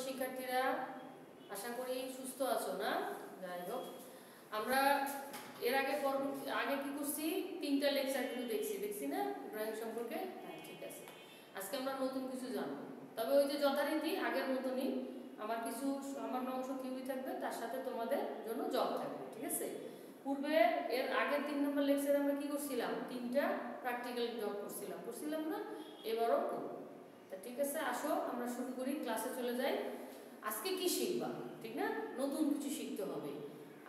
শিক্ষার্থীরা, আশা করি সুস্থ আছো না? যাই হোক, আমরা এর আগে কি করছি, 3টা লেকচার কিন্তু দেখছি না ড্রয়িং সম্পর্কে। হ্যাঁ, ঠিক আছে। আজকে আমরা নতুন কিছু জানবো, তবে ওই যে যথারীতি আগের মতনই আমার কিছু সামান্য অংশ থিওরি থাকবে, তার সাথে তোমাদের জন্য জব থাকবে, ঠিক আছে? পূর্বে এর আগের 3 নম্বর লেকচারে আমরা কি করছিলাম, 3টা প্র্যাকটিক্যাল জব করছিলাম না? এবারও করব। তা ঠিক আছে, আসো আমরা শুরু করি, ক্লাসে চলে যাই। আজকে কি শিখবা, ঠিক না? নতুন কিছু শিখতে হবে।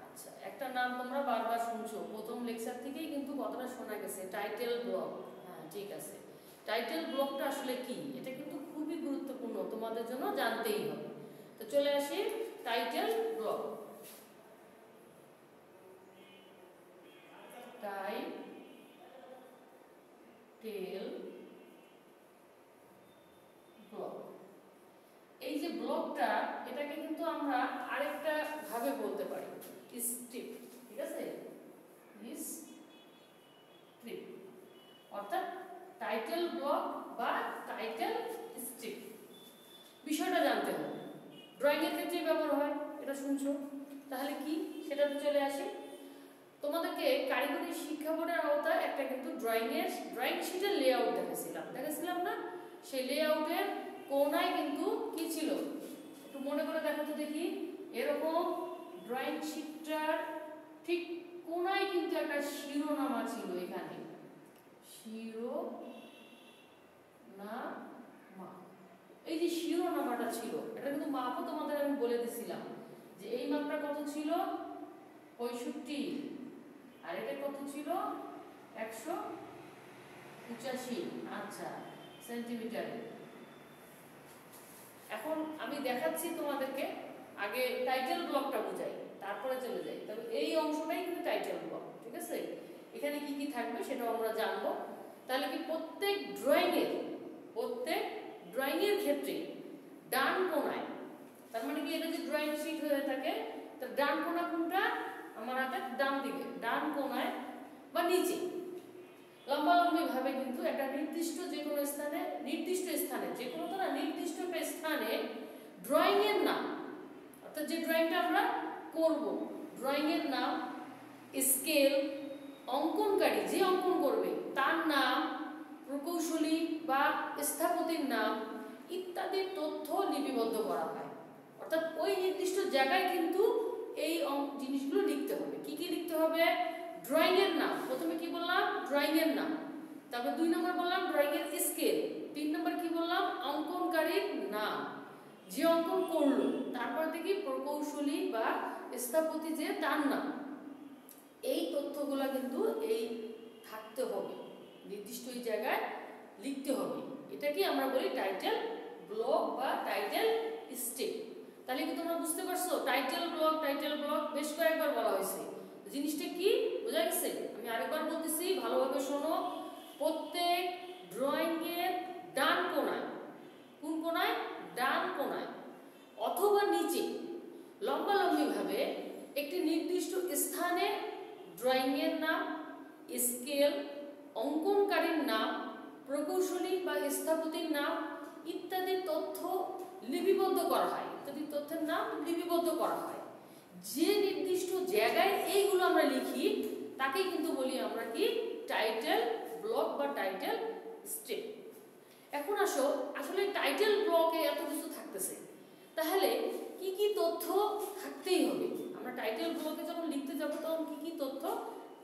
আচ্ছা, একটা নাম তোমরা বারবার শুনছো, প্রথম লেকচার থেকেই কিন্তু কথাটা শোনা গেছে, টাইটেল ব্লক। হ্যাঁ, ঠিক আছে। টাইটেল ব্লকটা আসলে কি, এটা কিন্তু খুবই গুরুত্বপূর্ণ, তোমাদের জন্য জানতেই হবে। তো চলে আসি টাইটেল ব্লক। টাইটেল ব্লক, এই যে ব্লকটা, এটাকে কিন্তু আমরা আরেকটা ভাবে বলতে পারি, স্ট্রিপ। ঠিক আছে, স্ট্রিপ অর্থাৎ টাইটেল ব্লক বা টাইটেল স্ট্রিপ। বিষয়টা জানতে হবে, ড্রয়িং এর ক্ষেত্রে ব্যবহার হয়, এটা শুনছো। তাহলে কি, সেটাতে চলে আসি। তোমাদেরকে কারিগরি শিক্ষা বোর্ডের আওতায় একটা কিন্তু ড্রয়িং শিটের লেআউট দেখেছিলাম না? সেই লেআউটের কোনায় কিন্তু কি ছিল, একটু মনে করে দেখো তো দেখি। এরকম ড্রয়িং শিটটার ঠিক কোনায় কিন্তু একটা শিরোনামা ছিল, এখানে শিরোনামা। এই যে শিরোনামাটা ছিল, এটা কিন্তু মাপও তোমাদের আমি বলে দিছিলাম যে এই মাপটা কত ছিল, 65, আর এটা কত ছিল, 185। আচ্ছা, সেন্টিমিটার। এখন আমি দেখাচ্ছি তোমাদেরকে, আগে টাইটেল ব্লকটা বুঝাই, তারপরে চলে যাই। তবে এই অংশটাই কিন্তু টাইটেল ব্লক, ঠিক আছে? এখানে কি কি থাকবে সেটাও আমরা জানবো। তাহলে কি, প্রত্যেক ড্রয়িং এর ক্ষেত্রে ডান কোণায়, তার মানে কি, এটা যে ড্রয়িং শিট হয়ে থাকে, তার ডান কোণা কোনটা, আমার হাতের ডান দিকে, ডান কোণায় বা নিচে লম্বালম্বি ভাবে কিন্তু একটা নির্দিষ্ট যে কোনো স্থানে ড্রয়িং এর নাম, অর্থাৎ যে ড্রয়িংটা আমরা করব, ড্রয়িং এর নাম, স্কেল, অঙ্কনকারী যে অঙ্কন করবে তার নাম, প্রকৌশলী বা স্থপতির নাম ইত্যাদি তথ্য লিপিবদ্ধ করা হয়। অর্থাৎ ওই নির্দিষ্ট জায়গায় কিন্তু এই জিনিসগুলো লিখতে হবে। কি কি লিখতে হবে? ড্রয়িং এর নাম, প্রথমে কি বললাম, ড্রয়িং এর নাম। তারপর 2 নম্বর বললাম ড্রয়িং এর স্কেল। 3 নম্বর কি বললাম, অঙ্কনকারীর নাম, যে অঙ্কন করলো। তারপর দেখি প্রকৌশলী বা স্থপতি যে, তার নাম। এই তথ্যগুলো কিন্তু এই থাকতে হবে, নির্দিষ্ট এই জায়গায় লিখতে হবে। এটা কি আমরা বলি টাইটেল ব্লক বা টাইটেল স্ট্রিপ। তাহলে কি তোমরা বুঝতে পারছো, টাইটেল ব্লক বেশ কয়েকবার বলা হয়েছে। জিনিসটা কি বোঝা গেছে? আমি আরেকবার বলতেছি, ভালোভাবে শোনো। প্রত্যেক ড্রয়িং এর ডান কোণায়, কোন কোণায়, ডান কোণায় অথবা নিচে লম্বালম্বি ভাবে একটি নির্দিষ্ট স্থানে ড্রয়িং এর নাম, স্কেল, অঙ্কনকারীর নাম, প্রকৌশলী বা স্থপতির নাম ইত্যাদি তথ্য লিপিবদ্ধ করা হয়, ইত্যাদি তথ্যের নাম লিপিবদ্ধ করা হয়। যে নির্দিষ্ট জায়গায় এইগুলো আমরা লিখি তাকেই কিন্তু বলি আমরা কি, টাইটেল ব্লক বা টাইটেল স্ট্রিপ। এখন আসো, আসলে টাইটেল ব্লকে এত কিছু থাকতেছে, তাহলে কি কি তথ্য থাকতেই হবে। আমরা টাইটেল ব্লকে যখন লিখতে যাব তখন কি কি তথ্য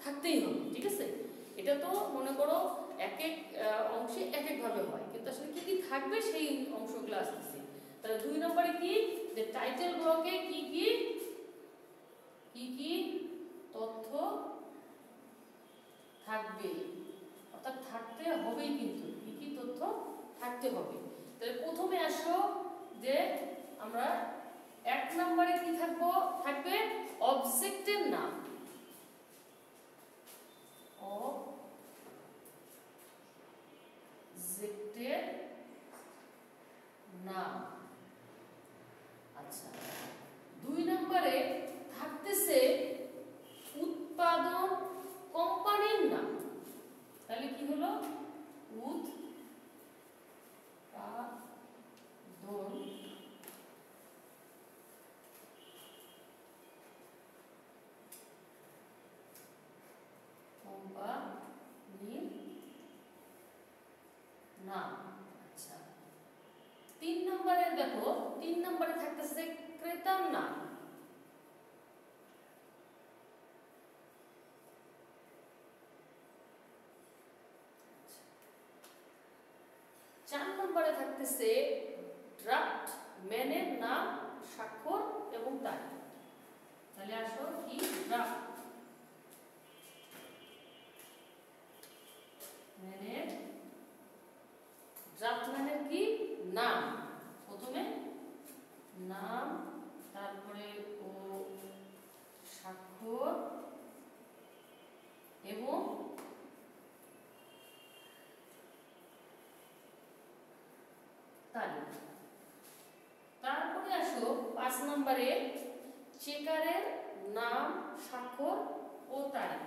থাকতেই হবে, ঠিক আছে? এটা তো মনে করো এক এক অংশে এক এক ভাবে হয়, কিন্তু আসলে কি কি থাকবে সেই অংশগুলো আসতেছে। তাহলে 2 নম্বরে কি, যে টাইটেল ব্লকে কি কি তথ্য থাকবে, অর্থাৎ থাকতে হবেই, কিন্তু কি কি তথ্য থাকতে হবে। তাহলে প্রথমে আসো যে আমরা 1 নম্বরে কি থাকবে, অবজেক্টের নাম, অবজেক্টের নাম। আচ্ছা, 2 নম্বরে থাকতেছে উৎপাদন কোম্পানির নাম। তাহলে কি হলো, উৎপাদন দেখো 3 নম্বরে থাকতেছে ক্রেতার নাম। 4 নম্বরে থাকতেছে ড্রাফট ম্যানের নাম, স্বাক্ষর এবং তারিখ। তাহলে আসো কি ড্রাফট ম্যানের কি নাম, প্রথমে নাম, তারপরে ও স্বাক্ষর এবং তারিখ। তারপরে আসো 5 নম্বরে চেকারের নাম, স্বাক্ষর ও তারিখ।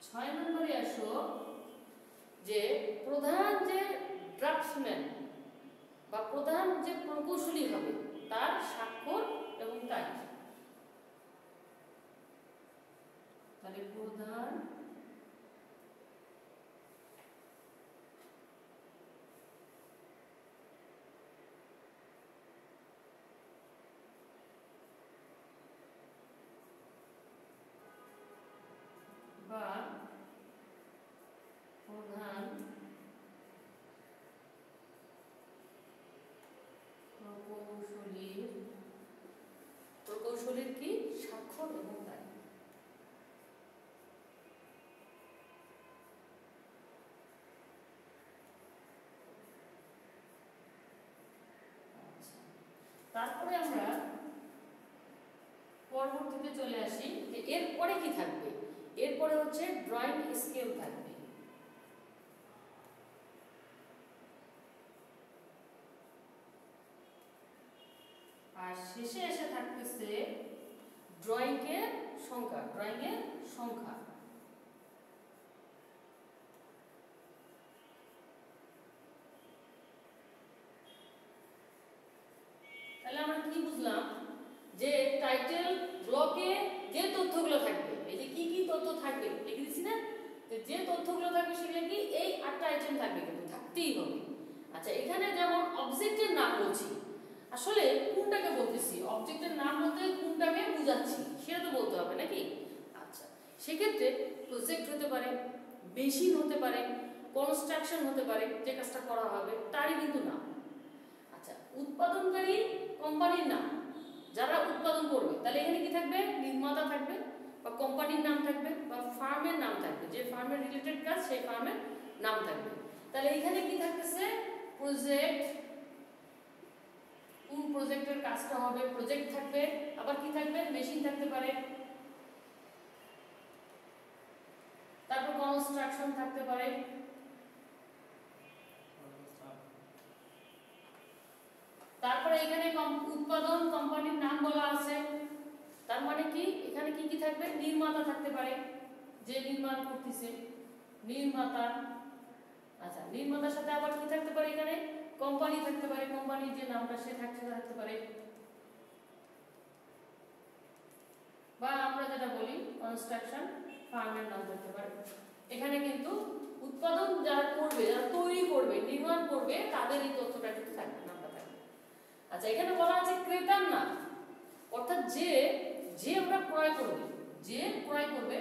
ছয় নম্বরে আসো যে প্রধান যে ড্রাফটসম্যান বা প্রধান যে প্রকৌশলী হবে তার স্বাক্ষর এবং তারিখ। তাহলে প্রধান বা প্রধান প্রকৌশলীর কি স্বাক্ষর এবং তারিখ। তারপরে আমরা পরবর্তীতে চলে আসি যে এরপরে কি থাকবে। এরপরে হচ্ছে ড্রয়িং স্কেল থাকবে। আর শেষে এসে থাকতেছে ড্রয়িং এর সংখ্যা। তাহলে আমরা কি বুঝলাম যে টাইটেল ব্লকে যে তথ্যগুলো থাকবে, এই যে কি কি তথ্য থাকবে লিখে দিছি না, যে তথ্যগুলো থাকবে সেগুলো কি এই 8টা আইটেম থাকবে, কিন্তু থাকতেই হবে। আচ্ছা, এখানে যেমন অবজেক্টের নাম বলছি, আসলে কোনটাকে বলতেছি, অবজেক্টের নাম বলতে কোনটাকে বোঝাচ্ছি সেটা তো বলতে হবে নাকি। আচ্ছা, সেক্ষেত্রে প্রজেক্ট হতে পারে, মেশিন হতে পারে, কনস্ট্রাকশন হতে পারে, যে কাজটা করা হবে তারই কিন্তু নাম। আচ্ছা, উৎপাদনকারী কোম্পানির নাম, যারা উৎপাদন করবে, তাহলে এখানে কি থাকবে, নির্মাতা থাকবে বা কোম্পানির নাম থাকবে বা ফার্মের নাম থাকবে, যে ফার্মের রিলেটেড কাজ সেই ফার্মের নাম থাকবে। তাহলে এখানে কি থাকতেছে, প্রজেক্ট, কোন প্রজেক্টের কাজটা হবে প্রজেক্ট থাকবে, আবার কি থাকবে, মেশিন থাকতে পারে, তারপর কনস্ট্রাকশন থাকতে পারে, তারপরে এখানে উৎপাদন কোম্পানির নাম বলা আছে, তার মানে কি এখানে কি কি থাকবে, নির্মাতা থাকতে পারে, যে নির্মাণ করতেছে নির্মাতা। আচ্ছা, নির্মাতার সাথে আবার কি থাকতে পারে, এখানে কোম্পানি থাকতে পারে, কোম্পানির যে নামটা সে থাকতে পারে, বা আমরা যেটা বলি কনস্ট্রাকশন ফার্মের নাম থাকতে পারে। এখানে কিন্তু উৎপাদন যারা করবে, যারা তৈরি করবে, নির্মাণ করবে, তাদের এই তথ্যটা কিন্তু থাকবে, নামটা থাকবে। আচ্ছা, এখানে বলা আছে ক্রেতার নাম, অর্থাৎ যে আমরা ক্রয় করবে, যে ক্রয় করবে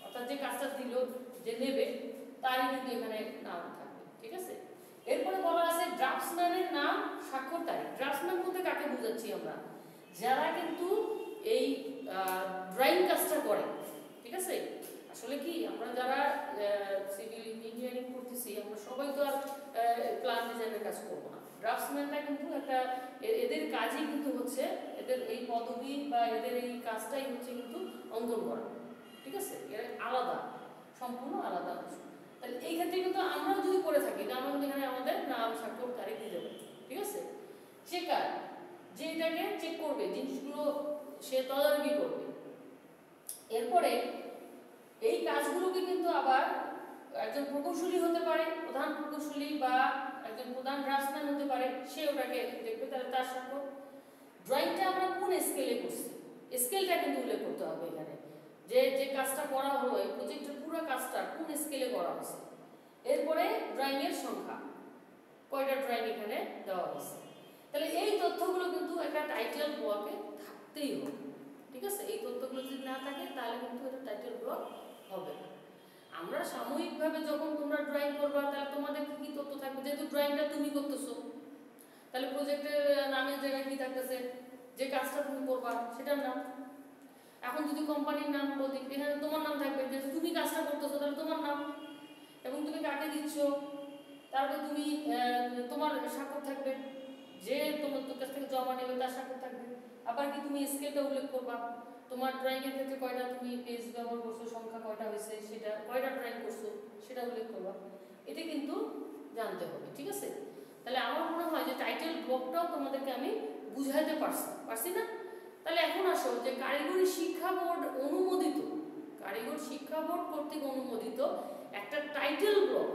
অর্থাৎ যে কাজটা দিল, যে নেবে, তারই কিন্তু এখানে নাম থাকবে। ঠিক আছে, এরপরে বলা আছে ড্রাফটসম্যানের নাম, স্বাক্ষর, তারিখ। ড্রাফটসম্যান বলতে কাকে বোঝাচ্ছি আমরা, যারা কিন্তু এই ড্রয়িং কাজটা করে। ঠিক আছে, আসলে কি আমরা যারা সিভিল ইঞ্জিনিয়ারিং করতেছি, আমরা সবাই তো আর প্ল্যান ডিজাইনের কাজ করবো না। ড্রাফটসম্যানরা কিন্তু একটা এদের কাজই কিন্তু হচ্ছে, এদের এই পদবি বা এদের এই কাজটাই হচ্ছে কিন্তু অঙ্কন করা। ঠিক আছে, এর আলাদা, সম্পূর্ণ আলাদা। তাহলে এই ক্ষেত্রে কিন্তু আমরাও যদি করে থাকি, আমরা কিন্তু এখানে আমাদের নাম, স্বাক্ষর, তারিখ দিয়ে দেবো। ঠিক আছে, চেকার, যে এটাকে চেক করবে, জিনিসগুলো সে তদারকি করবে, এরপরে এই কাজগুলোকে কিন্তু আবার একজন প্রকৌশলী হতে পারে, প্রধান প্রকৌশলী বা একজন প্রধান ড্রাফটসম্যান হতে পারে, সে ওটাকে দেখবে, তাহলে তার সাথে ড্রয়িংটা আমরা কোন স্কেলে করছি স্কেলটা কিন্তু উল্লেখ করতে হবে এখানে, যে যে কাজটা করা হলো এই প্রজেক্টের পুরো কাজটা কোন স্কেলে করা হয়েছে। এরপরে ড্রয়িং এর সংখ্যা, কয়টা ড্রয়িং এখানে দেওয়া হয়েছে। তাহলে এই তথ্যগুলো কিন্তু একটা টাইটেল ব্লকে থাকতেই হবে, ঠিক আছে। এই তথ্যগুলো যদি না থাকে তাহলে কিন্তু এটা টাইটেল ব্লক হবে না। আমরা সাময়িকভাবে যখন তোমরা ড্রয়িং করবা তাহলে তোমাদের কি কি তথ্য থাকবে, যেহেতু ড্রয়িংটা তুমি করতেছো তাহলে প্রজেক্টের নামের জায়গায় কি থাকতেছে, যে কাজটা তুমি করবা সেটার নাম। এখন যদি কোম্পানির নাম বলি এখানে তোমার নাম থাকবে, যেহেতু তুমি কাজটা করতেছো তাহলে তোমার নাম, এবং তুমি কাকে দিচ্ছ তারপরে তুমি তোমার স্বাক্ষর থাকবে, যে তোমার কাছ থেকে জমা নেবে তার স্বাক্ষর থাকবে। আবার কি তুমি স্কেলটা উল্লেখ করবা, তোমার ড্রয়িং এর ক্ষেত্রে কয়টা তুমি পেজ ব্যবহার করছো, সংখ্যা কয়টা হয়েছে, সেটা কয়টা ড্রয়িং করছো সেটা উল্লেখ করবা। এটা কিন্তু জানতে হবে, ঠিক আছে। তাহলে আমার মনে হয় যে টাইটেল ব্লকটাও তোমাদেরকে আমি বুঝাইতে পারছি না। তাহলে এখন আসো যে কারিগরি শিক্ষা বোর্ড অনুমোদিত, কারিগরি শিক্ষা বোর্ড কর্তৃক অনুমোদিত একটা টাইটেল ব্লক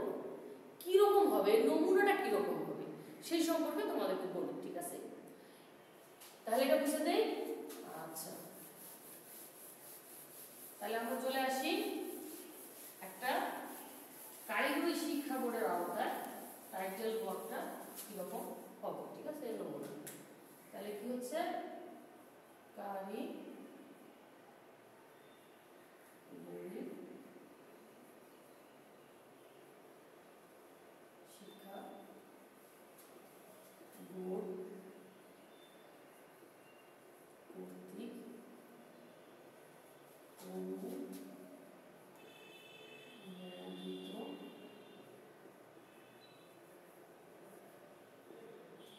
কিরকম হবে, নমুনাটা কিরকম হবে সেই সম্পর্কে তোমাদেরকে বলি, ঠিক আছে। তাহলে এটা বুঝে দেই। আচ্ছা, তাহলে আমরা চলে আসি একটা কারিগরি শিক্ষা বোর্ডের আওতায় টাইটেল ব্লকটা কিরকম হবে, ঠিক আছে, এই নমুনা। তাহলে কি হচ্ছে, কারিগরি শিক্ষা বোর্ড কর্তৃক অনুমোদিত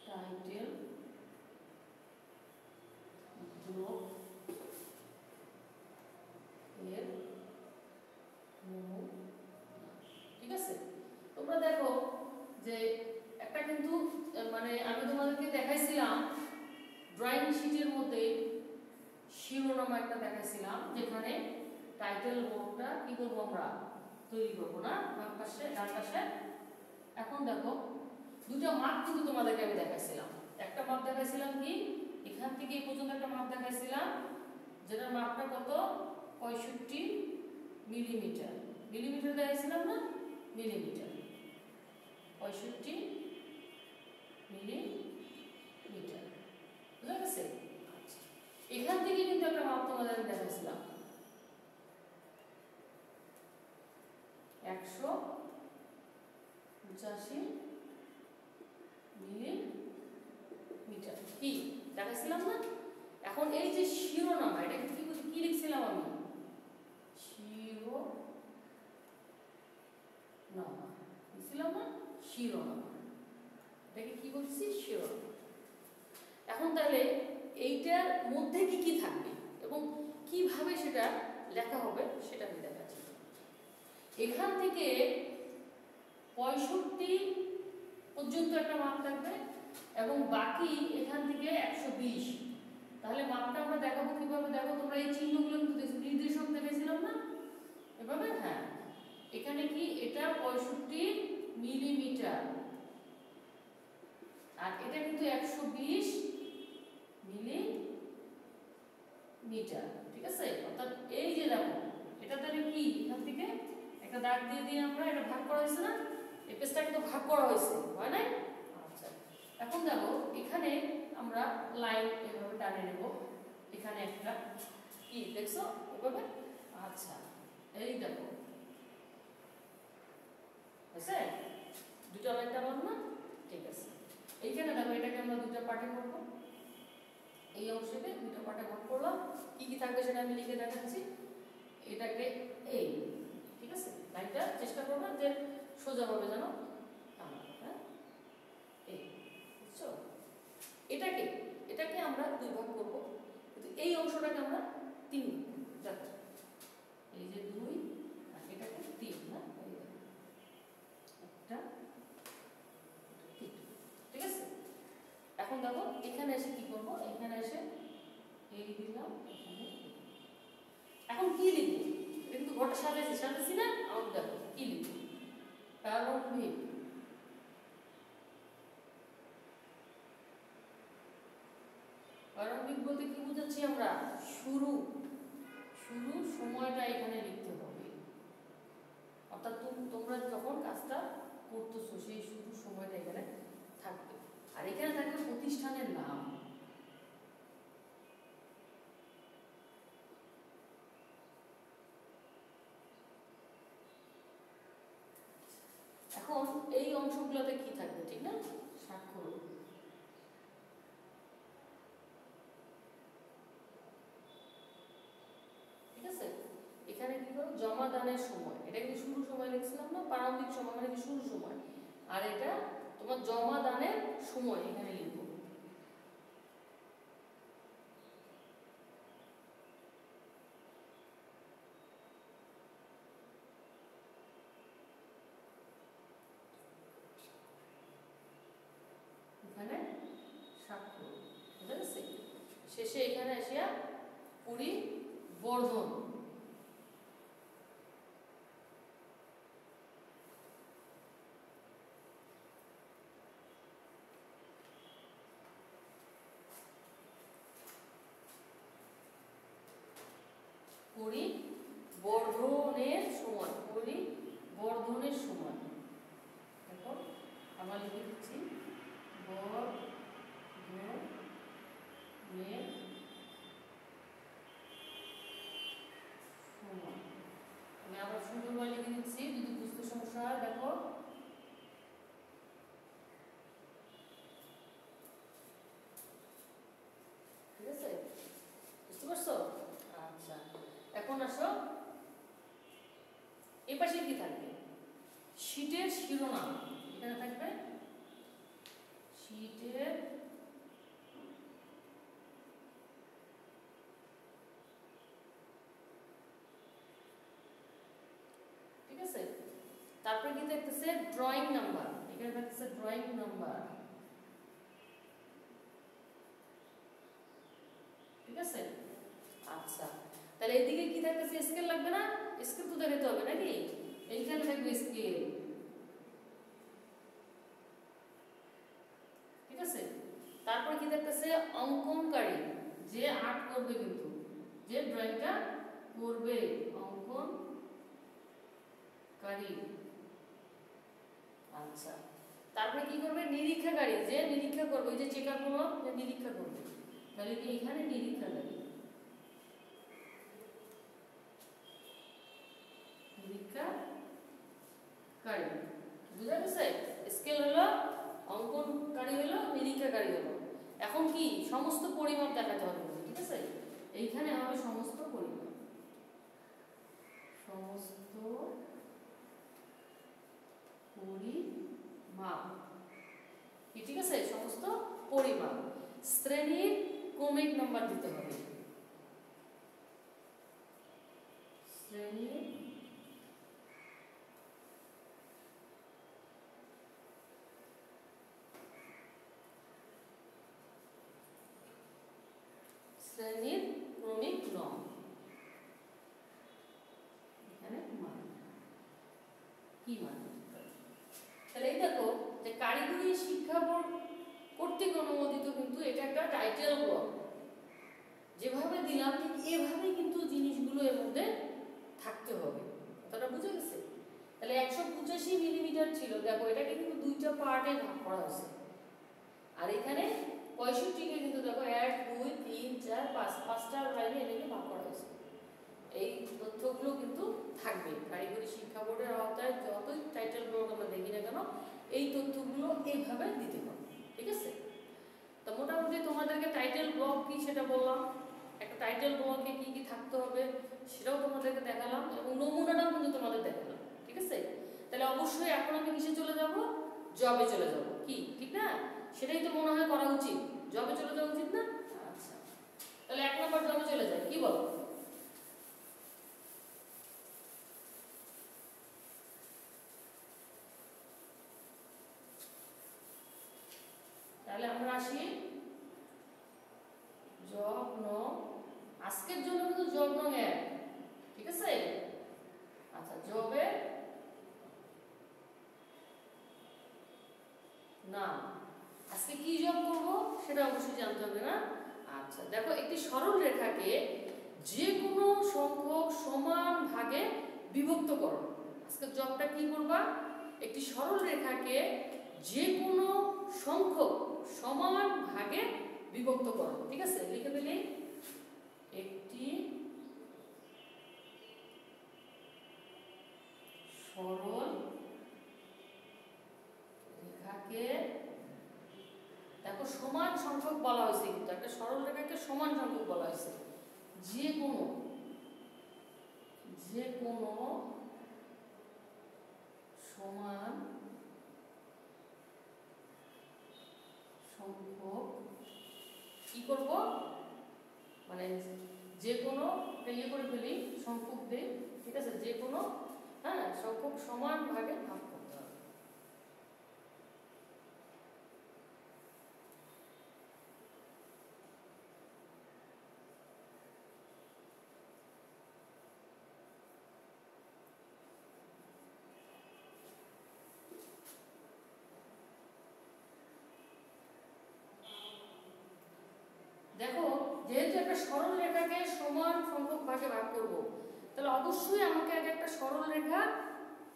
টাইটেল ব্লক এর ঠিক আছে। তোমরা দেখো যে একটা কিন্তু মানে আমি তোমাদেরকে দেখাইছিলাম ড্রয়িং শিটের মধ্যে শিরোনামা একটা দেখাইছিলাম, যেখানে টাইটেল বোর্ডটা কি করবো আমরা তৈরি করবো না, বাম পাশে ডান পাশে। এখন দেখো দুটো মাপ কিন্তু তোমাদেরকে আমি দেখাইছিলাম। একটা মাপ দেখাইছিলাম কি, এখান থেকে এই পর্যন্ত একটা মাপ দেখাইছিলাম, যেটার মাপটা কত 65 মিলিমিটার, মিলিমিটার দেখাইছিলাম না, মিলিমিটার 65 মিলিমিটার, বুঝা গেছে। আচ্ছা, এখান থেকে কিন্তু একটা মাপ তোমাদের দেখাইছিলাম 185 মিলিমিটার কি দেখাইছিলাম না। এখন এই যে শিরোনামা, এটা কি লিখছিলাম আমি, শিরোনামা লিখছিলাম না, শিরোনামা, এটাকে কি বলছি, শিরোনামা। এখন তাহলে এইটার মধ্যে কি কি থাকবে এবং কিভাবে সেটা লেখা হবে সেটা আমি দেখাচ্ছি। এখান থেকে 65 পর্যন্ত একটা মাপ থাকবে এবং বাকি এখান থেকে 120। তাহলে মাপটা আমরা দেখাবো কিভাবে, দেখো তোমরা এই চিহ্নগুলো কিন্তু নির্দেশক দেখেছিলাম না এভাবে, হ্যাঁ এখানে কি এটা 65 মিলিমিটার আর এটা কিন্তু 120 মিলিমিটার, ঠিক আছে। অর্থাৎ এই যে দেখো এটা তাহলে কি এখান থেকে একটা দাগ দিয়ে দিয়ে আমরা এটা ভাগ করা হয়েছে না, এই পেজটা কিন্তু ভাগ করা হয়েছে, হয় না। আচ্ছা, এখন দেখো এখানে আমরা লাইন এভাবে টানে নেব, এখানে একটা কি দেখছো এভাবে। আচ্ছা, এই দেখো হয়েছে, দুটো লাইন টানলাম না, ঠিক আছে। এইখানে দেখো এটাকে আমরা দুটো পার্টে করব, এই অংশকে দুটো পার্টে ভাগ করলাম, কি কি থাকবে সেটা আমি লিখে দেখাচ্ছি। এটাকে এই, ঠিক আছে, লাইনটা চেষ্টা করবো যে সোজাভাবে যেন হ্যাঁ এই, বুঝছো। এটাকে এটাকে আমরা দুই ভাগ করবো, কিন্তু এই অংশটাকে আমরা তিন ভাগ, দেখো এই যে দুই আর এটাকে তিন, না একটা, ঠিক আছে। এখন দেখো এখানে এসে কি করবো, এখানে এসে এই দিলাম, এখানে এখন কি ঘরটা সাজাইছি না? আমার দেখো কি লিখি, প্রারম্ভিক। প্রারম্ভিক বলতে কি বুঝাচ্ছি আমরা? শুরু সময়টা এখানে লিখতে হবে, অর্থাৎ তোমরা যখন কাজটা করতেছো সেই শুরু সময়টা এখানে থাকবে। আর এখানে থাকবে প্রতিষ্ঠানের নাম। এখন এই অংশগুলোতে কি থাকবে, ঠিক না? স্বাক্ষর। ঠিক আছে, এখানে কি করো, জমাদানের সময়, এটা কিন্তু শুরু সময় লিখছিলাম না, প্রারম্ভিক সময় মানে কি শুরু সময়, আর এটা তোমার জমাদানের সময় এখানে লিখবো। এখানে স্বাক্ষর, বুঝা গেছে? শেষে এখানে আসিয়া পরিবর্ধন। পরিবর্ধনের সময়, পরিবর্ধনের সময় দেখো আমরা লিখে দিচ্ছি বর্ধনের সময়। আমি আবার সুন্দরভাবে লিখে দিচ্ছি, যদি বুঝতে সমস্যা হয় দেখো। ঠিক আছে, বুঝতে পারছো? আচ্ছা, এখন আসো এই পাশে কি থাকবে? শীটের শিরোনাম। এখানে থাকবে শীটের ঠিক আছে, তারপরে কি থাকতেছে? Drawing number. এখানে থাকতেছে ড্রয়িং নাম্বার। ঠিক আছে, আচ্ছা, তাহলে এদিকে কি থাকতেছে? স্কেল লাগবে না? স্কেল তো দেখাতে হবে নাকি? এইখানে থাকবে স্কেল। ঠিক আছে, তারপর কি থাকতেছে? অঙ্কনকারী, যে আর্ট করবে, কিন্তু যে ড্রয়িংটা করবে, অঙ্কনকারী। আচ্ছা, তারপরে কি করবে? নিরীক্ষাকারী, যে নিরীক্ষা করবে, ওই যে চেকার গুলো যে নিরীক্ষা করবে, তাহলে কি এখানে নিরীক্ষাকারী। নিরীক্ষাকারী, বুঝা গেছে? স্কেল হলো, অঙ্কনকারী হলো, নিরীক্ষাকারী হলো। এখন কি সমস্ত পরিমাপ দেখাতে হবে, ঠিক আছে? এইখানে হবে সমস্ত পরিমাপ, সমস্ত পরিমাপ। ঠিক আছে, সমস্ত পরিমাপ। শ্রেণীর ক্রমিক নাম্বার দিতে হবে, শ্রেণীর শ্রেণীর ক্রমিক নং। এখানে মান কি মান? তাহলে এই দেখো যে কারিগরি শিক্ষা বোর্ড কর্তৃক অনুমোদিত, কিন্তু এটা একটা টাইটেল ব্লক। যেভাবে দিলাম ঠিক এভাবেই কিন্তু জিনিসগুলো এর মধ্যে থাকতে হবে। কথাটা বুঝে গেছে? তাহলে 185 মিলিমিটার ছিল, দেখো এটাকে কিন্তু দুইটা পার্টে ভাগ করা হয়েছে। আর এখানে 65কে কিন্তু দেখো 1 2 3 4 5 পাঁচটা লাইনে এটাকে ভাগ করা হয়েছে। এই তথ্যগুলো কিন্তু থাকবে। কারিগরি শিক্ষা বোর্ডের আওতায় যতই টাইটেল ব্লক আমরা দেখি না কেন, এই তথ্যগুলো এইভাবে দিতে হবে। ঠিক আছে, তো মোটামুটি তোমাদেরকে টাইটেল ব্লক কি সেটা বললাম, একটা টাইটেল ব্লকে কি কি থাকতে হবে সেটাও তোমাদেরকে দেখালাম, এবং নমুনাটাও কিন্তু তোমাদের দেখালাম। ঠিক আছে, তাহলে অবশ্যই এখন আমি কিসে চলে যাব? জবে চলে যাব। কি ঠিক না? সেটাই তো মনে হয় করা উচিত, জবে চলে যাওয়া উচিত না? আচ্ছা, তাহলে 1 নম্বর জবে চলে যায়, কি বলো? তাহলে আমরা আসি জব নং। আজকের জন্য কিন্তু জব নং 1। ঠিক আছে, নাম। আজকে কি জব করব সেটা অবশ্যই জানতে হবে না। আচ্ছা দেখো, একটি সরল রেখাকে যে কোনো সংখ্যক সমান ভাগে বিভক্ত করো। আজকে জবটা কি করবা? একটি সরল রেখাকে যে কোনো সংখ্যক সমান ভাগে বিভক্ত করো। ঠিক আছে, লিখে ফেলি। একটি সরল রেখাকে, দেখো সমান সংখ্যক বলা হয়েছে, কিন্তু একটা সরল রেখাকে সমান সংখ্যক বলা হয়েছে। যে কোনো সমান সংখ্যক কি করব, মানে যে কোনো ইয়ে করে ফেলি, সংখ্যক দিই। ঠিক আছে, যে কোনো সংখ্যক সমান ভাগে ভাগ করতে হবে। দেখো, যেহেতু একটা সরল রেখাকে সমান সংখ্যক ভাগে ভাগ করব, তাহলে অবশ্যই আমাকে আগে একটা সরল রেখা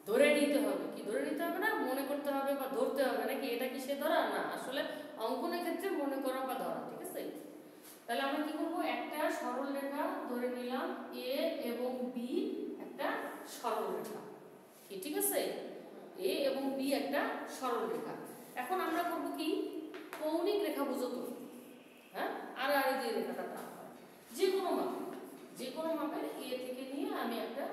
ধরে নিতে হবে। কি ধরে নিতে হবে না, মনে করতে হবে বা ধরতে হবে নাকি? এটা কি সে ধরা না, আসলে অঙ্কনের ক্ষেত্রে মনে করা বা ধরা। ঠিক আছে, তাহলে আমরা কি করব, একটা সরল রেখা ধরে নিলাম, এ এবং বি একটা সরল রেখা। ঠিক আছে, এ এবং বি একটা সরল রেখা। এখন আমরা করব কি, কৌণিক রেখা বুঝো তো? হ্যাঁ, আর যে রেখাটা টানা হয় যে কোনো মাপের এ থেকে নিয়ে আমি একটা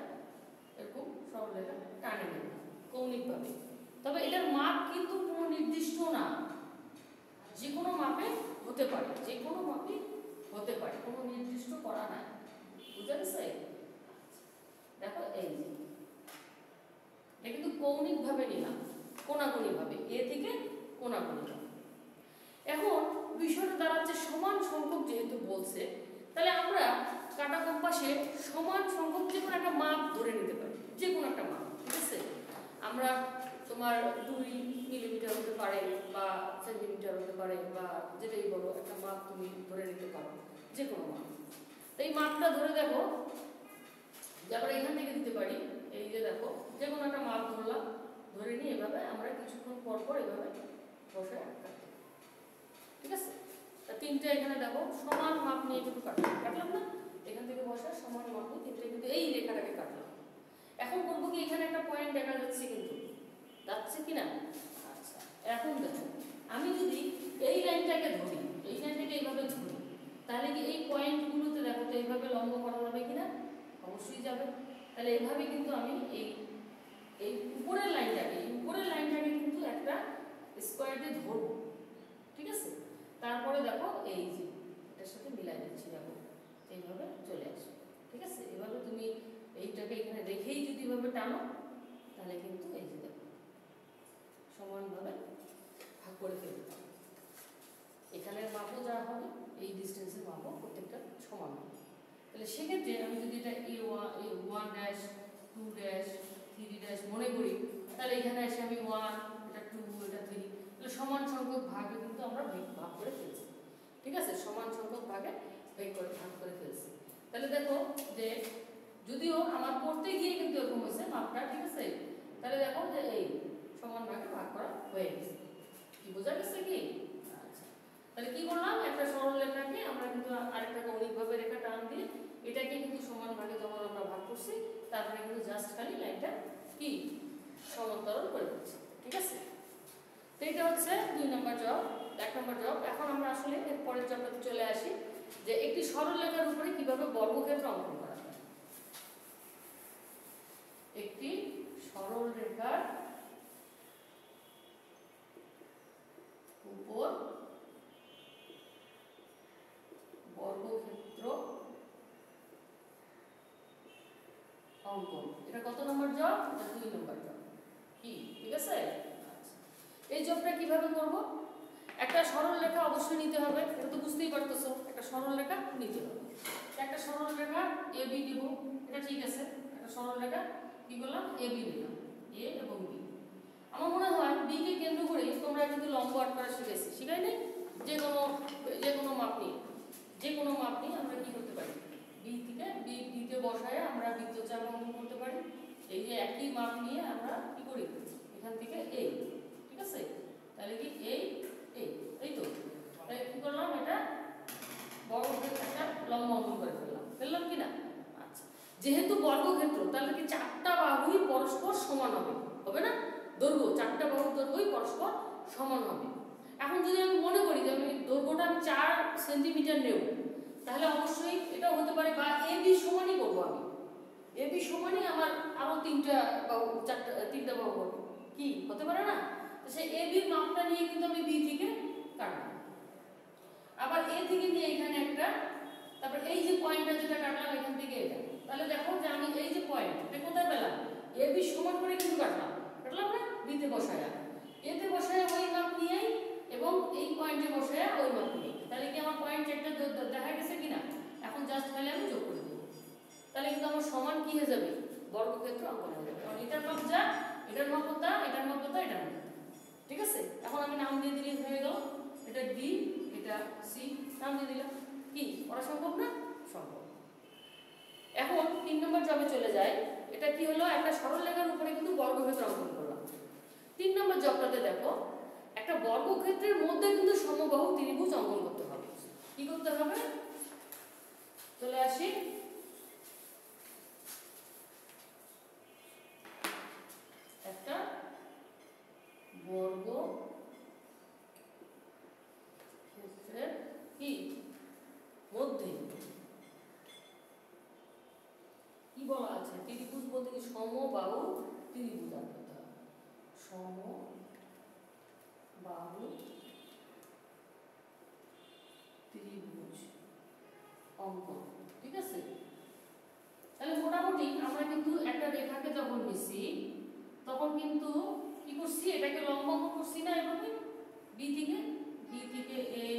এরকম সরল রেখা টানে নেব কৌণিকভাবে। তবে এটার মাপ কিন্তু কোনো নির্দিষ্ট না, যে কোনো মাপে হতে পারে, যে কোনো মাপে হতে পারে, কোনো নির্দিষ্ট করা নাই। বুঝা গেছে? দেখো এই যে এটা কিন্তু কৌণিকভাবে নিলাম, কোণাকুণিভাবে, এ থেকে কোণাকুণিভাবে। এখন বিষয়টা দাঁড়াচ্ছে সমান সংখ্যক যেহেতু বলছে, তাহলে আমরা কাটা কম্পাসে সমান সংখ্যক যে কোনো একটা মাপ ধরে নিতে পারি, যে কোনো একটা মাপ। ঠিক আছে, আমরা তোমার 2 মিলিমিটার হতে পারে বা সেন্টিমিটার হতে পারে বা যেটাই বলো, একটা মাপ তুমি ধরে নিতে পারো, যে কোনো মাপ। তো এই মাপটা ধরে দেখো যে আমরা এখান থেকে দিতে পারি। এই যে দেখো, যে কোনো একটা মাপ ধরলাম, ধরে নিয়ে এভাবে আমরা কিছুক্ষণ পর পর এভাবে বসে কাটতে। ঠিক আছে, তা তিনটে এখানে দেখো সমান মাপ নিয়ে কিন্তু কাটলাম না, এখান থেকে বসে সমান মাপ নিয়ে তিনটে কিন্তু এই রেখাটাকে কাটলাম। এখন বলবো কি, এখানে একটা পয়েন্ট দেখা যাচ্ছে, কিন্তু যাচ্ছে কিনা? আচ্ছা, এখন দেখো আমি যদি এই লাইনটাকে ধরি, এই লাইনটাকে এইভাবে ধরি, তাহলে কি এই পয়েন্টগুলোতে দেখো তো এইভাবে লম্ব করা যাবে কিনা? অবশ্যই যাবে। তাহলে এইভাবে কিন্তু আমি এই উপরের লাইনটাকে কিন্তু একটা স্কোয়ার দিয়ে ধরবো। ঠিক আছে, তারপরে দেখো এই যে এটার সাথে মিলাই দিচ্ছি, দেখো এইভাবে চলে আসবে। ঠিক আছে, এভাবে তুমি এইটাকে এখানে রেখেই যদি এভাবে টানো, তাহলে কিন্তু এই যে দেখো সমানভাবে ভাগ করে ফেলতে হবে। এখানের মাপও যা হবে, এই ডিস্টেন্সের মাপও প্রত্যেকটা সমান হবে। তাহলে সেক্ষেত্রে আমি যদি এটা A1 ড্যাশ 2 ড্যাশ 3 ড্যাশ মনে করি, তাহলে এখানে এসে আমি 1, এটা 2, এটা 3, তাহলে সমান সংখ্যক ভাগে কিন্তু আমরা ভাগ করে ফেলছি। ঠিক আছে, সমান সংখ্যক ভাগে ভাগ করে ফেলছি। তাহলে দেখো যে যদিও আমার করতে গিয়ে কিন্তু এরকম হয়েছে মাপটা। ঠিক আছে, তাহলে দেখো যে এই সমান ভাগে ভাগ করা হয়ে গেছে। কি বোঝা গেছে কি? আচ্ছা, তাহলে কি করলাম, একটা সরল রেখাকে আমরা কিন্তু আরেকটা কৌণিকভাবে রেখা টান দিয়ে এটাকে কিন্তু সমান ভাগে যখন আমরা ভাগ করছি, তারপরে কিন্তু জাস্ট খালি লাইনটা কি সমান্তরাল করে দিচ্ছি। ঠিক আছে, তো এটা হচ্ছে 2 নম্বর জব। 1 নম্বর জব। এখন আমরা আসলে এর পরের জবটাতে চলে আসি, যে একটি সরল রেখার উপরে কিভাবে বর্গক্ষেত্র অঙ্কন করা যায়। একটি সরল রেখার উপর বর্গক্ষেত্র অঙ্কন, এটা কত নম্বর জব? এটা 2 নম্বর জব। কি ঠিক আছে? আচ্ছা, এই জবটা কিভাবে করব? একটা সরল রেখা অবশ্যই নিতে হবে, এটা তো বুঝতেই পারতেছো, একটা সরল রেখা নিতে হবে। একটা সরল রেখা AB নিব, এটা ঠিক আছে। একটা সরল রেখা কি করলাম, AB নিলাম, A এবং B। আমার মনে হয় বি কে কেন্দ্র করে তোমরা কিন্তু লম্ব আট করা শিখেছি, শিখাই নাই? যে কোনো মাপ নিয়ে আমরা কি করতে পারি, বি থেকে বিতে বসায় আমরা বৃত্তচাপ অঙ্কন করতে পারি। এই যে একই মাপ নিয়ে আমরা কি করি, এখান থেকে এই, ঠিক আছে, তাহলে কি এই তো তাহলে কি করলাম, এটা বর্গক্ষেত্র একটা লম্ব অঙ্কন করে ফেললাম কি না? আচ্ছা, যেহেতু বর্গক্ষেত্র তাহলে কি চারটা বাহুই পরস্পর সমান হবে না? দৈর্ঘ্য, চারটা বাহুর দৈর্ঘ্যই পরস্পর সমান হবে। এখন যদি আমি মনে করি যে আমি দৈর্ঘ্যটা আমি 4 সেন্টিমিটার নেব, তাহলে অবশ্যই এটাও হতে পারে, বা এ বি সমানই করবো আমি, এ বি সমানই আমার আরো তিনটা বাহু হবে, কি হতে পারে না? তো সেই এ বির মাপটা নিয়ে কিন্তু আমি বি থেকে কাটবো, আবার এ থেকে নিয়ে এখানে একটা, তারপর এই যে পয়েন্টটা যেটা কাটলাম এখান থেকে এটা, তাহলে দেখো যে আমি এই যে পয়েন্ট এটা কোথায় পেলাম, এ বি সমান করে কিন্তু কাটলাম না, বিতে বসায়া এতে বসায়া ওই মাপ নিয়ে এবং এই পয়েন্টে বসায়া ওই মাপ নিয়ে, তাহলে কি আমার পয়েন্ট একটা দেখা গেছে কিনা? এখন জাস্ট তাহলে আমি যোগ করে দেব, তাহলে কিন্তু আমার সমান কি হয়ে যাবে, বর্গক্ষেত্র অঙ্কন হয়ে যাবে। কারণ এটার মাপ যা, এটার মাপ কত, এটার মাপ কত, এটার মাপ, ঠিক আছে? এখন আমি নাম দিয়ে দিলেই হয়ে গেল, এটা ডি, এটা সি, নাম দিয়ে দিলাম। কি করা সম্ভব না? সম্ভব। এখন 3 নম্বর জবে চলে যায়। এটা কি হলো, একটা সরল রেখার উপরে কিন্তু বর্গক্ষেত্র অঙ্কন করলাম। 3 নম্বর জবটাতে দেখো, একটা বর্গক্ষেত্রের মধ্যে কিন্তু সমবাহু ত্রিভুজ অঙ্কন করতে হবে। কি করতে হবে, চলে আসি, একটা বর্গক্ষেত্রের কি মধ্যে কি বলা আছে, ত্রিভুজ বলতে কি সমবাহু ত্রিভুজ আঁকতে হবে, সমবাহু ত্রিভুজ অঙ্কন, ঠিক আছে? তাহলে মোটামুটি আমরা কিন্তু একটা রেখাকে যখন নিছি তখন কিন্তু কি করছি, এটাকে লম্ব অঙ্কন করছি না, এভাবে বি থেকে এই,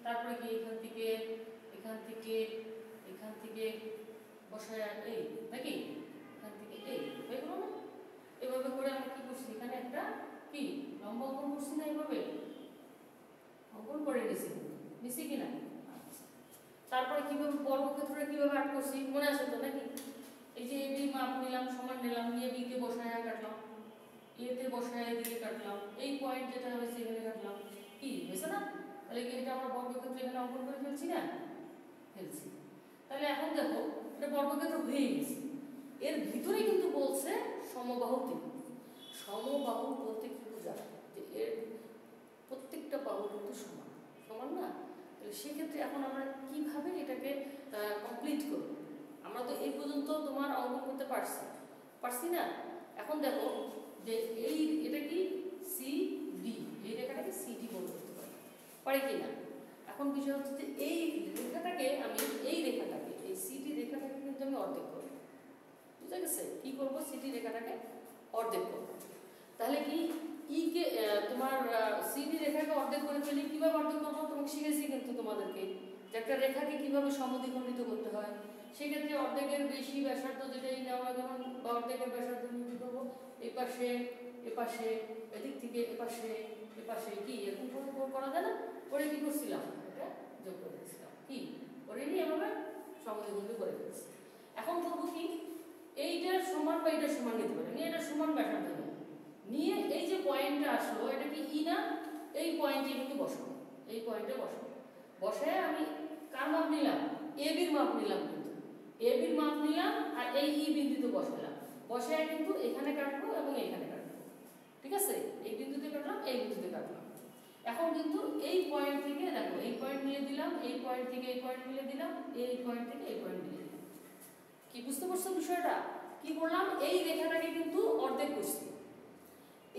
তারপরে কি এখান থেকে বসায় এই, নাকি এখান থেকে এই হয়ে গেল না? এভাবে করে আমরা কি করছি, এখানে একটা কি লম্ব অঙ্কন করছি না, এভাবে অঙ্কন করে নিছি কিনা? আচ্ছা, তারপরে কিভাবে বর্গক্ষেত্রটা কিভাবে আট করছি মনে আছে তো নাকি? এই যে এবি মাপ নিলাম, সমান নিলাম, নিয়ে বি কে বসায় কাটলাম, এ তে বসায় এদিকে কাটলাম, এই পয়েন্ট যেটা হয়েছে এখানে কাটলাম, কি হয়েছে না? তাহলে কি এটা আমরা বর্গক্ষেত্র এখানে অঙ্কন করে ফেলছি না? ফেলছি। তাহলে এখন দেখো এটা বর্গক্ষেত্র হয়ে গেছে, এর ভিতরে কিন্তু বলছে সমবাহু ত্রিভুজ। সমবাহু বলতে কি বোঝায়, যে এর প্রত্যেকটা বাহু কিন্তু সমান না? তাহলে সেক্ষেত্রে এখন আমরা কিভাবে এটাকে কমপ্লিট করব? আমরা তো এই পর্যন্ত তোমার অঙ্কন করতে পারছি না। এখন দেখো যে এটা কি সি ডি, এই রেখাটাকে সি ডি বলতে পারি কি না? এখন বিষয় হচ্ছে যে এই রেখাটাকে এই সিডি রেখাটাকে কিন্তু আমি অর্ধেক করব, বুঝা গেছে? কি করব, সিডি রেখাটাকে অর্ধেক করব। তাহলে কি ই কে তোমার সিডি রেখাকে অর্ধেক করে ফেলি, কিভাবে অর্ধেক করব তোমাকে শিখেছি কিন্তু তোমাদেরকে, যে একটা রেখাকে কিভাবে সমদ্বিখণ্ডিত করতে হয়। সেক্ষেত্রে অর্ধেকের বেশি ব্যাসার্ধ যেটাই নেওয়া যেমন, বা অর্ধেকের ব্যাসার্ধ নিয়ে কি করবো, এপাশে এদিক থেকে এপাশে কি এরকম করা যায় না? করে কি করছিলাম, এটা যোগ করে দিয়েছিলাম, কি করে নিয়ে এভাবে সমদ্বিখণ্ডিত করে ফেলেছি। এখন করবো কি, এইটার সমান বা এইটার সমান নিতে পারি, নিয়ে এটা সমান ব্যাসার্ধ নিয়ে এই যে পয়েন্টটা আসলো এটা কি ই না, এই পয়েন্টে কিন্তু বসাবো, এই পয়েন্টে বসায় আমি কার মাপ নিলাম, এ বির মাপ নিলাম, কিন্তু এ বির মাপ নিলাম আর এই ই বিন্দুতে বসায় কিন্তু এখানে কাটবো এবং এখানে কাটবো, ঠিক আছে? এই বিন্দুতে কাটলাম, এই বিন্দুতে কাটলাম। এখন কিন্তু এই পয়েন্ট থেকে দেখো এই পয়েন্ট মিলে দিলাম, এই পয়েন্ট থেকে এই পয়েন্ট মিলে দিলাম, এই পয়েন্ট থেকে এই পয়েন্ট মিলে দিলাম। কি বুঝতে পারছো বিষয়টা? কি করলাম, এই রেখাটাকে কিন্তু অর্ধেক করছি,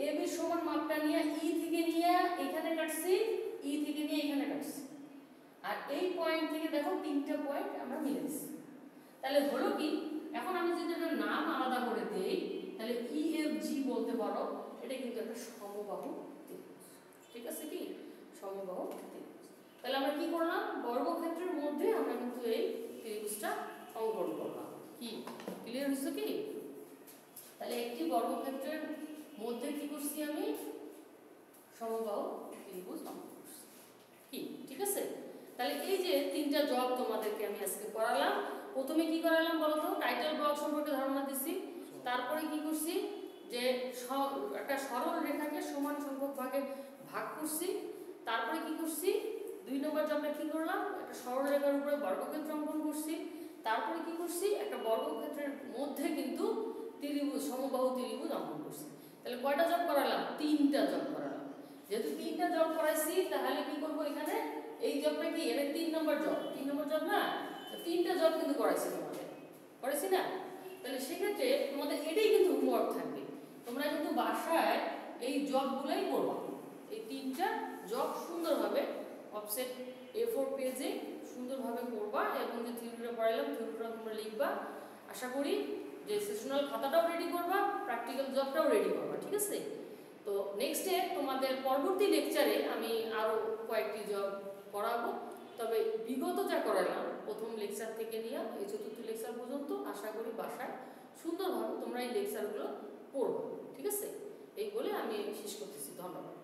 এ বি সমান মাপটা নিয়ে ই থেকে নিয়ে এখানে কাটছি, ই থেকে নিয়ে এখানে কাটছি, আর এই পয়েন্ট থেকে দেখো 3টা পয়েন্ট আমরা মিলে দিচ্ছি। তাহলে হলো কি, এখন আমি যদি এটার নাম আলাদা করে দেই তাহলে ই এফ জি বলতে পারো, এটা কিন্তু একটা সমবাহু ত্রিভুজ, ঠিক আছে? কি সমবাহু ত্রিভুজ। তাহলে আমরা কি করলাম, বর্গক্ষেত্রের মধ্যে আমরা কিন্তু এই ত্রিভুজটা অঙ্কন করলাম। কি ক্লিয়ার হচ্ছে কি? তাহলে একটি বর্গক্ষেত্রের মধ্যে কি করছি আমি, সমবাহু ত্রিভুজ অঙ্কন করছি। কি ঠিক আছে? তাহলে এই যে তিনটা জব তোমাদেরকে আমি আজকে করালাম। প্রথমে কি করালাম বলো তো? টাইটেল ব্লক সম্পর্কে ধারণা দিছি। তারপরে কি করছি? যে একটা সরল রেখাকে সমান সংখ্যক ভাগে ভাগ করছি। তারপরে কি করছি? 2 নম্বর জবটা কি করলাম? একটা সরল রেখার উপরে বর্গক্ষেত্র অঙ্কন করছি। তারপরে কি করছি? একটা বর্গক্ষেত্রের মধ্যে কিন্তু ত্রিভুজ সমবাহু ত্রিভুজ অঙ্কন করছি। তাহলে কয়টা জব করালাম? 3টা জব করালাম। যেহেতু 3টা জব করাইছি তাহলে কি করব এখানে? এই জবটা কি? এটা 3 নম্বর জব। 3 নম্বর জব না? 3টা জব কিন্তু করাইছি তোমাদের। করাইছি না? তাহলে সেক্ষেত্রে তোমাদের এটাই কিন্তু হোমওয়ার্ক থাকবে। তোমরা কিন্তু বাসায় এই জবগুলোই করবা। এই 3টা জব সুন্দরভাবে অফসেট A4 পেজে সুন্দরভাবে করবা এবং যে থিওরিটা পড়াইলাম থিওরিটা তোমরা লিখবা। আশা করি যে সেশনাল খাতাটাও রেডি করবা, প্র্যাকটিক্যাল জবটাও রেডি করবা। ঠিক আছে? তো নেক্সটে তোমাদের পরবর্তী লেকচারে আমি আরো কয়েকটি জব করাবো। তবে বিগত যা করালাম প্রথম লেকচার থেকে নিয়ে এই 4র্থ লেকচার পর্যন্ত আশা করি বাসায় সুন্দরভাবে তোমরা এই লেকচারগুলো পড়বে। ঠিক আছে? এই বলে আমি শেষ করতেছি। ধন্যবাদ।